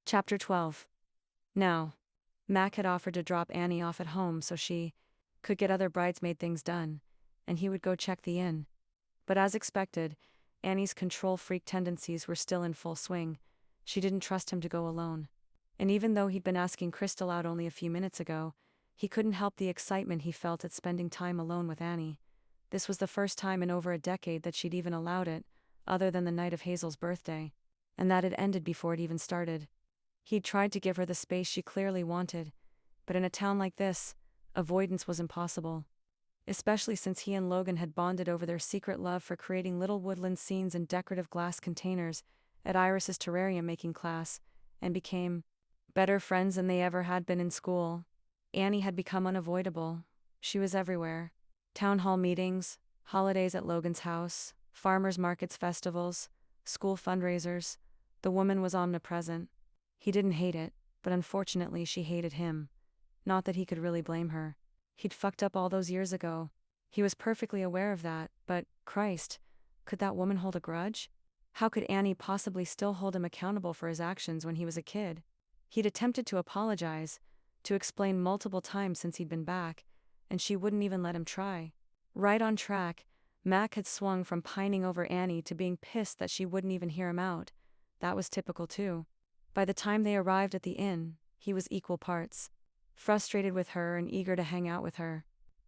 Chapter 12. Now, Mac had offered to drop Annie off at home so she could get other bridesmaid things done, and he would go check the inn. But as expected, Annie's control freak tendencies were still in full swing. She didn't trust him to go alone. And even though he'd been asking Crystal out only a few minutes ago, he couldn't help the excitement he felt at spending time alone with Annie. This was the first time in over a decade that she'd even allowed it, other than the night of Hazel's birthday. And that had ended before it even started. He'd tried to give her the space she clearly wanted, but in a town like this, avoidance was impossible. Especially since he and Logan had bonded over their secret love for creating little woodland scenes in decorative glass containers at Iris's terrarium making class, and became better friends than they ever had been in school. Annie had become unavoidable. She was everywhere. Town hall meetings, holidays at Logan's house, farmers markets, festivals, school fundraisers. The woman was omnipresent. He didn't hate it, but unfortunately she hated him. Not that he could really blame her. He'd fucked up all those years ago. He was perfectly aware of that, but, Christ, could that woman hold a grudge? How could Annie possibly still hold him accountable for his actions when he was a kid? He'd attempted to apologize, to explain multiple times since he'd been back, and she wouldn't even let him try. Right on track, Mac had swung from pining over Annie to being pissed that she wouldn't even hear him out. That was typical too. By the time they arrived at the inn, he was equal parts. Frustrated with her and eager to hang out with her.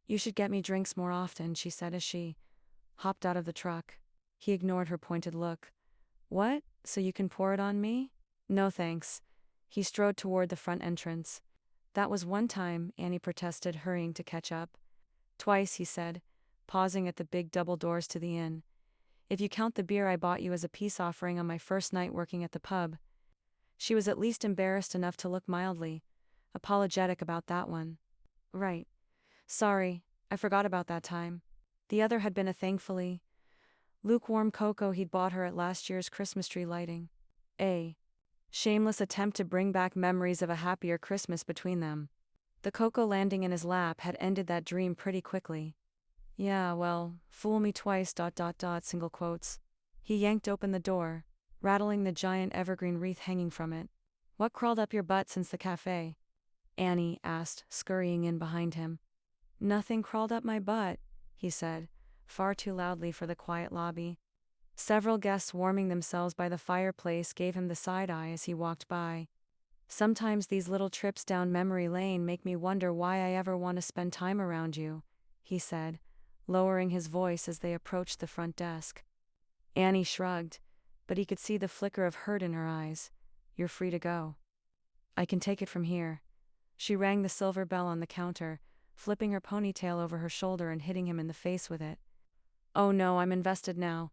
"You should get me drinks more often," she said as she hopped out of the truck. He ignored her pointed look. "What, so you can pour it on me?" "No thanks." He strode toward the front entrance. "That was one time," Annie protested, hurrying to catch up. "Twice," he said, pausing at the big double doors to the inn. "If you count the beer I bought you as a peace offering on my first night working at the pub." She was at least embarrassed enough to look mildly apologetic about that one. "Right. Sorry, I forgot about that time." The other had been a thankfully lukewarm cocoa he'd bought her at last year's Christmas tree lighting. A shameless attempt to bring back memories of a happier Christmas between them. The cocoa landing in his lap had ended that dream pretty quickly. "Yeah, well, fool me twice, ... single quotes. He yanked open the door, rattling the giant evergreen wreath hanging from it. "What crawled up your butt since the cafe?" Annie asked, scurrying in behind him. "Nothing crawled up my butt," he said, far too loudly for the quiet lobby. Several guests warming themselves by the fireplace gave him the side-eye as he walked by. "Sometimes these little trips down memory lane make me wonder why I ever want to spend time around you," he said, lowering his voice as they approached the front desk. Annie shrugged, but he could see the flicker of hurt in her eyes. "You're free to go. I can take it from here." She rang the silver bell on the counter, flipping her ponytail over her shoulder and hitting him in the face with it. "Oh no, I'm invested now.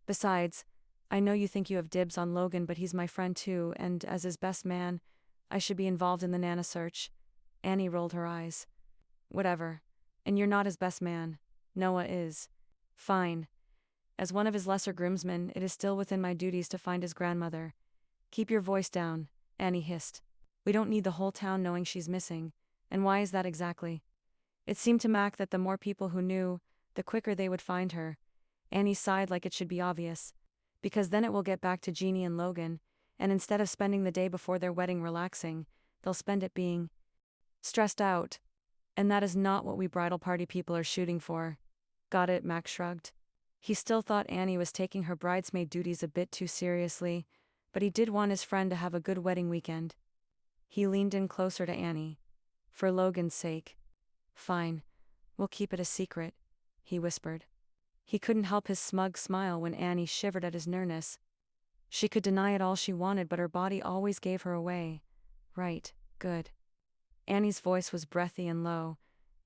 Besides, I know you think you have dibs on Logan, but he's my friend too, and as his best man, I should be involved in the Nana search." Annie rolled her eyes. "Whatever. And you're not his best man. Noah is." "Fine. As one of his lesser groomsmen, it is still within my duties to find his grandmother." "Keep your voice down," Annie hissed. "We don't need the whole town knowing she's missing." "And why is that exactly?" It seemed to Mac that the more people who knew, the quicker they would find her. Annie sighed like it should be obvious. "Because then it will get back to Jeannie and Logan, and instead of spending the day before their wedding relaxing, they'll spend it being stressed out. And that is not what we bridal party people are shooting for." "Got it," Mac shrugged. He still thought Annie was taking her bridesmaid duties a bit too seriously, but he did want his friend to have a good wedding weekend. He leaned in closer to Annie. "For Logan's sake." "Fine. We'll keep it a secret," he whispered. He couldn't help his smug smile when Annie shivered at his nearness. She could deny it all she wanted, but her body always gave her away. "Right, good." Annie's voice was breathy and low,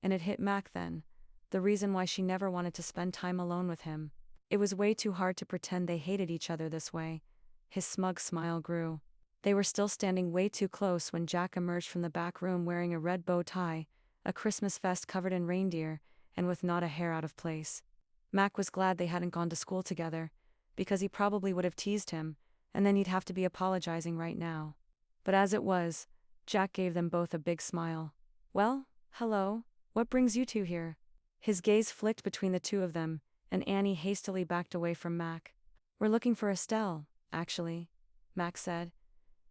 and it hit Mac then, the reason why she never wanted to spend time alone with him. It was way too hard to pretend they hated each other this way. His smug smile grew. They were still standing way too close when Jack emerged from the back room wearing a red bow tie, a Christmas vest covered in reindeer, and with not a hair out of place. Mac was glad they hadn't gone to school together, because he probably would have teased him, and then he'd have to be apologizing right now. But as it was, Jack gave them both a big smile. "Well, hello, what brings you two here?" His gaze flicked between the two of them, and Annie hastily backed away from Mac. "We're looking for Estelle, actually," Mac said.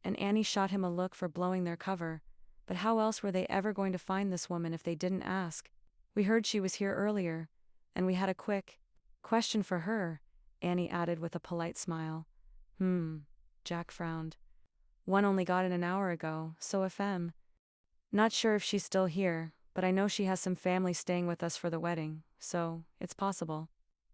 and Annie shot him a look for blowing their cover. But how else were they ever going to find this woman if they didn't ask? We heard she was here earlier, and we had a quick question for her, Annie added with a polite smile. Jack frowned. One only got it an hour ago, so FM. Not sure if she's still here, but I know she has some family staying with us for the wedding, so it's possible.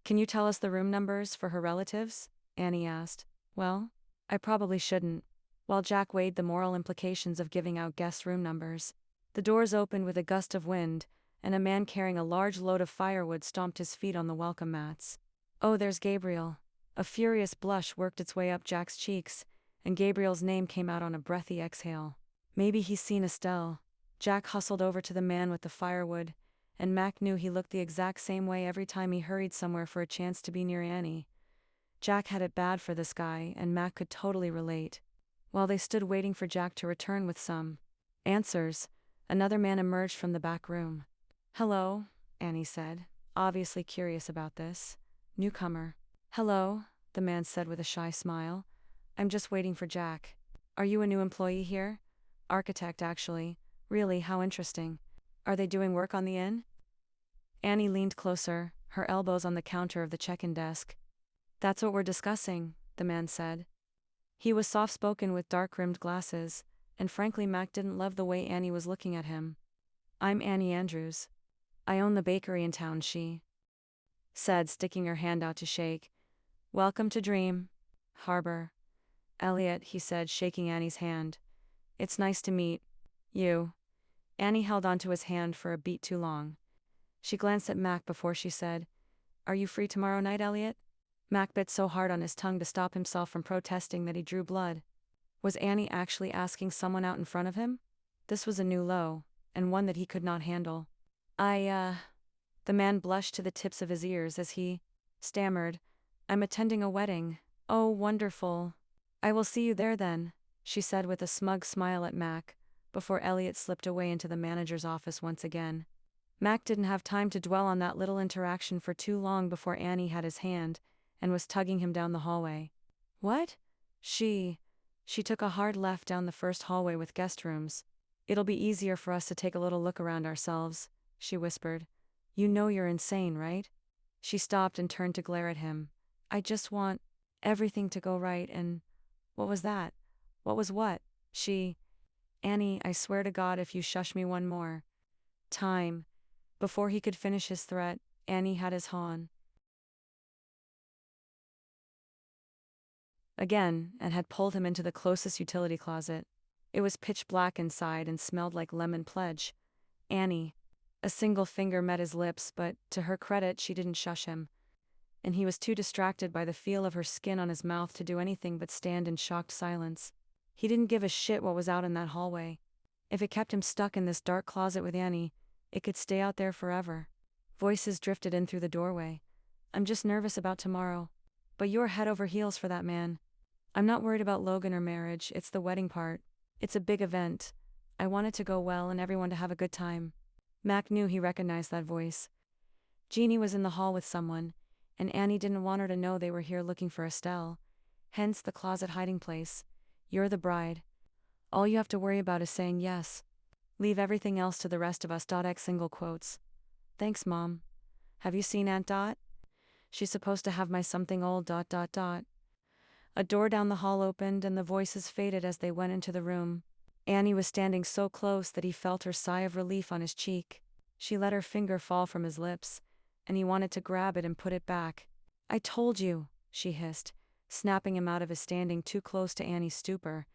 Can you tell us the room numbers for her relatives? Annie asked. Well, I probably shouldn't. While Jack weighed the moral implications of giving out guest room numbers, the doors opened with a gust of wind, and a man carrying a large load of firewood stomped his feet on the welcome mats. Oh, there's Gabriel. A furious blush worked its way up Jack's cheeks, and Gabriel's name came out on a breathy exhale. Maybe he's seen Estelle. Jack hustled over to the man with the firewood, and Mac knew he looked the exact same way every time he hurried somewhere for a chance to be near Annie. Jack had it bad for this guy, and Mac could totally relate. While they stood waiting for Jack to return with some answers, another man emerged from the back room. Hello, Annie said, obviously curious about this newcomer. Hello, the man said with a shy smile. I'm just waiting for Jack. Are you a new employee here? Architect, actually. Really, how interesting. Are they doing work on the inn? Annie leaned closer, her elbows on the counter of the check-in desk. That's what we're discussing, the man said. He was soft-spoken with dark-rimmed glasses, and frankly Mac didn't love the way Annie was looking at him. I'm Annie Andrews. I own the bakery in town, she said, sticking her hand out to shake. Welcome to Dream Harbor. Elliot, he said, shaking Annie's hand. It's nice to meet you. Annie held onto his hand for a beat too long. She glanced at Mac before she said, Are you free tomorrow night, Elliot? Mac bit so hard on his tongue to stop himself from protesting that he drew blood. Was Annie actually asking someone out in front of him? This was a new low, and one that he could not handle. The man blushed to the tips of his ears as he stammered, I'm attending a wedding. Oh, wonderful. I will see you there then, she said with a smug smile at Mac, before Elliot slipped away into the manager's office once again. Mac didn't have time to dwell on that little interaction for too long before Annie had his hand, and was tugging him down the hallway. What? She took a hard left down the first hallway with guest rooms. It'll be easier for us to take a little look around ourselves, she whispered. You know you're insane, right? She stopped and turned to glare at him. I just want everything to go right and… What was that? What was what? Annie, I swear to God if you shush me one more time. Before he could finish his threat, Annie had his horn again and had pulled him into the closest utility closet. It was pitch black inside and smelled like lemon pledge. Annie. A single finger met his lips, but, to her credit, she didn't shush him. And he was too distracted by the feel of her skin on his mouth to do anything but stand in shocked silence. He didn't give a shit what was out in that hallway. If it kept him stuck in this dark closet with Annie, it could stay out there forever. Voices drifted in through the doorway. I'm just nervous about tomorrow. But you're head over heels for that man. I'm not worried about Logan or marriage, it's the wedding part. It's a big event. I want it to go well and everyone to have a good time. Mac knew he recognized that voice. Jeannie was in the hall with someone, and Annie didn't want her to know they were here looking for Estelle. Hence the closet hiding place. You're the bride. All you have to worry about is saying yes. Leave everything else to the rest of us. X single quotes. Thanks, Mom. Have you seen Aunt Dot? She's supposed to have my something old ... A door down the hall opened and the voices faded as they went into the room. Annie was standing so close that he felt her sigh of relief on his cheek. She let her finger fall from his lips, and he wanted to grab it and put it back. I told you, she hissed, snapping him out of his standing too close to Annie's stupor.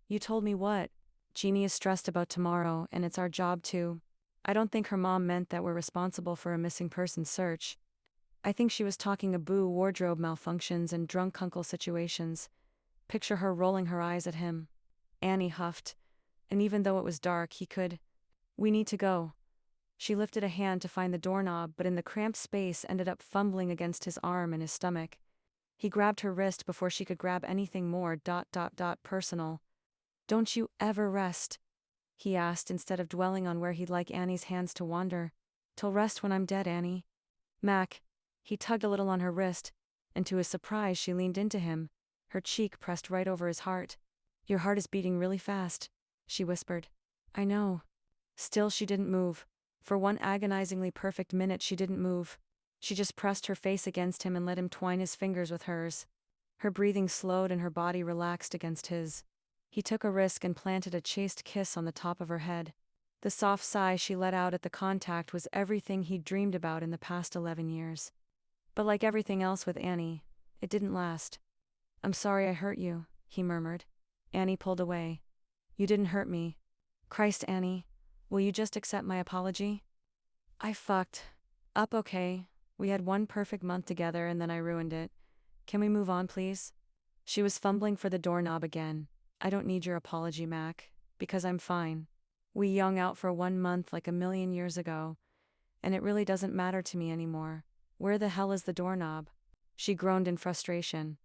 You told me what? Jeannie is stressed about tomorrow, and it's our job too. I don't think her mom meant that we're responsible for a missing person search. I think she was talking about wardrobe malfunctions and drunk uncle situations. Picture her rolling her eyes at him. Annie huffed. And even though it was dark, he could. We need to go. She lifted a hand to find the doorknob, but in the cramped space ended up fumbling against his arm and his stomach. He grabbed her wrist before she could grab anything more ... personal. Don't you ever rest? He asked instead of dwelling on where he'd like Annie's hands to wander. Till rest when I'm dead, Annie. Mac. He tugged a little on her wrist, and to his surprise she leaned into him, her cheek pressed right over his heart. Your heart is beating really fast, she whispered. I know. Still she didn't move. For one agonizingly perfect minute she didn't move. She just pressed her face against him and let him twine his fingers with hers. Her breathing slowed and her body relaxed against his. He took a risk and planted a chaste kiss on the top of her head. The soft sigh she let out at the contact was everything he'd dreamed about in the past 11 years. But like everything else with Annie, it didn't last. I'm sorry I hurt you, he murmured. Annie pulled away. You didn't hurt me. Christ, Annie, will you just accept my apology? I fucked up, okay. We had one perfect month together and then I ruined it. Can we move on, please? She was fumbling for the doorknob again. I don't need your apology, Mac, because I'm fine. We hung out for 1 month like a million years ago, and it really doesn't matter to me anymore. Where the hell is the doorknob? She groaned in frustration.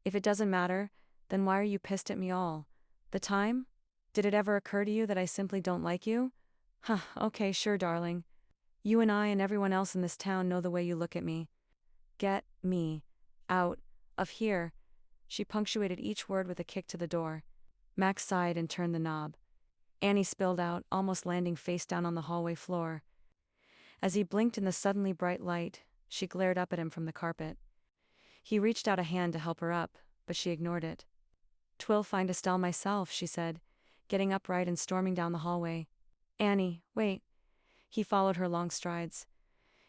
If it doesn't matter, then why are you pissed at me all the time? Did it ever occur to you that I simply don't like you? Huh, okay, sure, darling. You and I and everyone else in this town know the way you look at me. Get me out of here. She punctuated each word with a kick to the door. Max sighed and turned the knob. Annie spilled out, almost landing face down on the hallway floor. As he blinked in the suddenly bright light, she glared up at him from the carpet. He reached out a hand to help her up, but she ignored it. "'Twill find Estelle myself," she said, getting upright and storming down the hallway. "Annie, wait." He followed her long strides.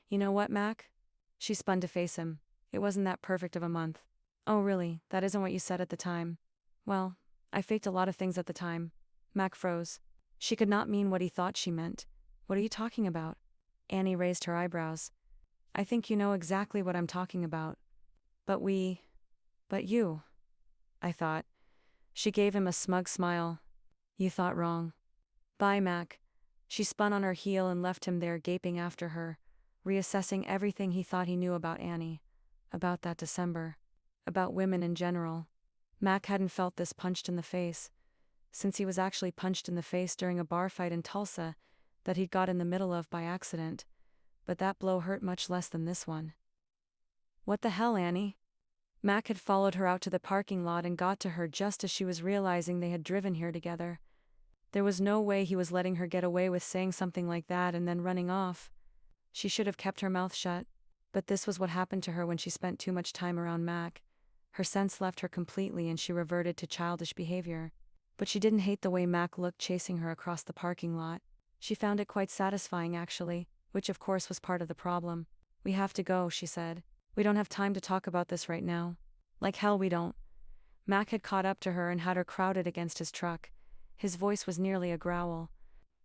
"You know what, Mac?" She spun to face him. "It wasn't that perfect of a month." "Oh really, that isn't what you said at the time." "Well, I faked a lot of things at the time." Mac froze. She could not mean what he thought she meant. "What are you talking about?" Annie raised her eyebrows. "I think you know exactly what I'm talking about. But you, I thought." She gave him a smug smile. "You thought wrong." "Bye, Mac." She spun on her heel and left him there gaping after her, reassessing everything he thought he knew about Annie, about that December, about women in general. Mac hadn't felt this punched in the face since he was actually punched in the face during a bar fight in Tulsa that he'd got in the middle of by accident, but that blow hurt much less than this one. "What the hell, Annie?" Mac had followed her out to the parking lot and got to her just as she was realizing they had driven here together. There was no way he was letting her get away with saying something like that and then running off. She should have kept her mouth shut. But this was what happened to her when she spent too much time around Mac. Her sense left her completely and she reverted to childish behavior. But she didn't hate the way Mac looked chasing her across the parking lot. She found it quite satisfying actually, which of course was part of the problem. "We have to go," she said. "We don't have time to talk about this right now." "Like hell we don't." Mac had caught up to her and had her crowded against his truck. His voice was nearly a growl.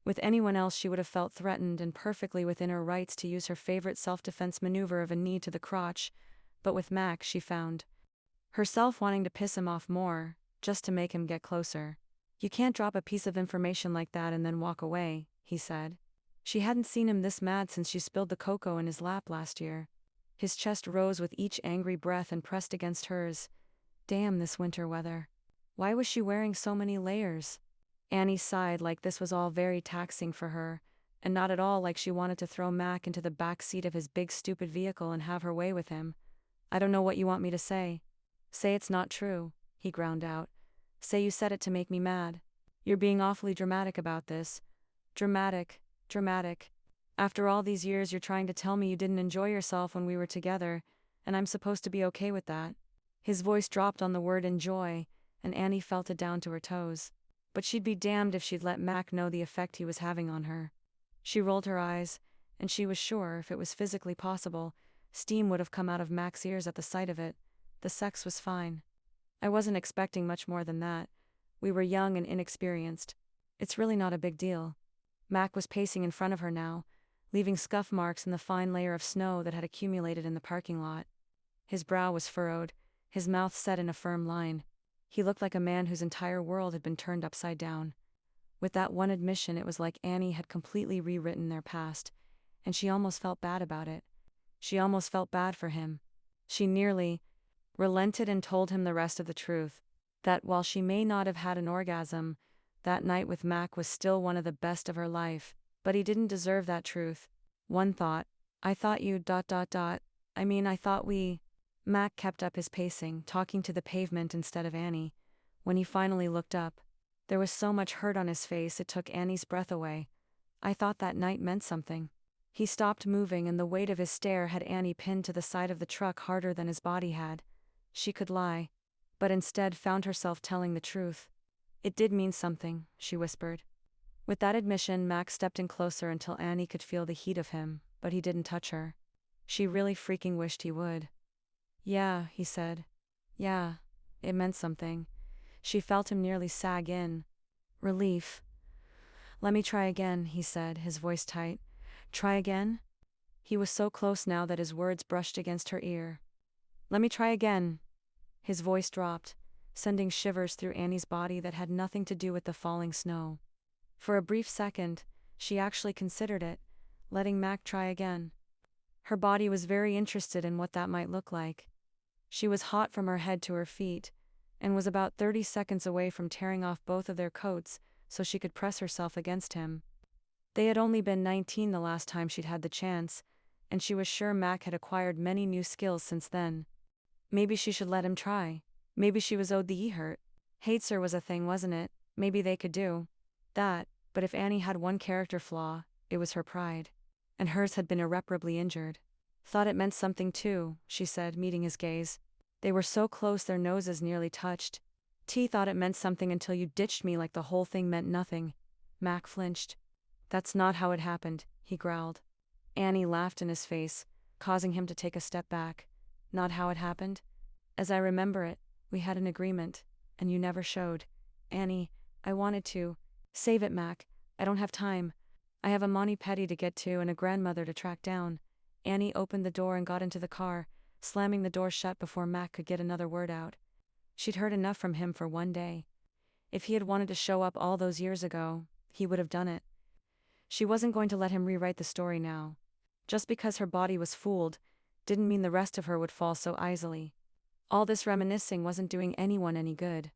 With anyone else she would have felt threatened and perfectly within her rights to use her favorite self-defense maneuver of a knee to the crotch, but with Mac she found herself wanting to piss him off more, just to make him get closer. "You can't drop a piece of information like that and then walk away," he said. She hadn't seen him this mad since she spilled the cocoa in his lap last year. His chest rose with each angry breath and pressed against hers. Damn this winter weather. Why was she wearing so many layers? Annie sighed like this was all very taxing for her, and not at all like she wanted to throw Mac into the back seat of his big stupid vehicle and have her way with him. "I don't know what you want me to say." "Say it's not true," he ground out. "Say you said it to make me mad. You're being awfully dramatic about this." Dramatic. After all these years you're trying to tell me you didn't enjoy yourself when we were together, and I'm supposed to be okay with that." His voice dropped on the word enjoy, and Annie felt it down to her toes. But she'd be damned if she'd let Mac know the effect he was having on her. She rolled her eyes, and she was sure, if it was physically possible, steam would have come out of Mac's ears at the sight of it. The sex was fine. "I wasn't expecting much more than that. We were young and inexperienced. It's really not a big deal." Mac was pacing in front of her now, leaving scuff marks in the fine layer of snow that had accumulated in the parking lot. His brow was furrowed, his mouth set in a firm line. He looked like a man whose entire world had been turned upside down. With that one admission it was like Annie had completely rewritten their past, and she almost felt bad about it. She almost felt bad for him. She nearly relented and told him the rest of the truth, that while she may not have had an orgasm, that night with Mac was still one of the best of her life, but he didn't deserve that truth. One thought, "I thought you ... I thought we..." Mac kept up his pacing, talking to the pavement instead of Annie. When he finally looked up, there was so much hurt on his face it took Annie's breath away. I thought that night meant something. He stopped moving and the weight of his stare had Annie pinned to the side of the truck harder than his body had. She could lie, but instead found herself telling the truth. It did mean something, she whispered. With that admission, Max stepped in closer until Annie could feel the heat of him, but he didn't touch her. She really freaking wished he would. Yeah, he said. Yeah, it meant something. She felt him nearly sag in. Relief. Let me try again, he said, his voice tight. Try again? He was so close now that his words brushed against her ear. Let me try again. His voice dropped, sending shivers through Annie's body that had nothing to do with the falling snow. For a brief second, she actually considered it, letting Mac try again. Her body was very interested in what that might look like. She was hot from her head to her feet, and was about 30 seconds away from tearing off both of their coats so she could press herself against him. They had only been 19 the last time she'd had the chance, and she was sure Mac had acquired many new skills since then. Maybe she should let him try. Maybe she was owed the e-hurt. Hateser was a thing, wasn't it? Maybe they could do that, but if Annie had one character flaw, it was her pride. And hers had been irreparably injured. Thought it meant something too, she said, meeting his gaze. They were so close their noses nearly touched. T thought it meant something until you ditched me like the whole thing meant nothing. Mac flinched. That's not how it happened, he growled. Annie laughed in his face, causing him to take a step back. Not how it happened? As I remember it, we had an agreement, and you never showed. Annie, I wanted to. Save it, Mac. I don't have time. I have a mani-pedi to get to and a grandmother to track down. Annie opened the door and got into the car, slamming the door shut before Mac could get another word out. She'd heard enough from him for one day. If he had wanted to show up all those years ago, he would have done it. She wasn't going to let him rewrite the story now. Just because her body was fooled, didn't mean the rest of her would fall so easily. All this reminiscing wasn't doing anyone any good.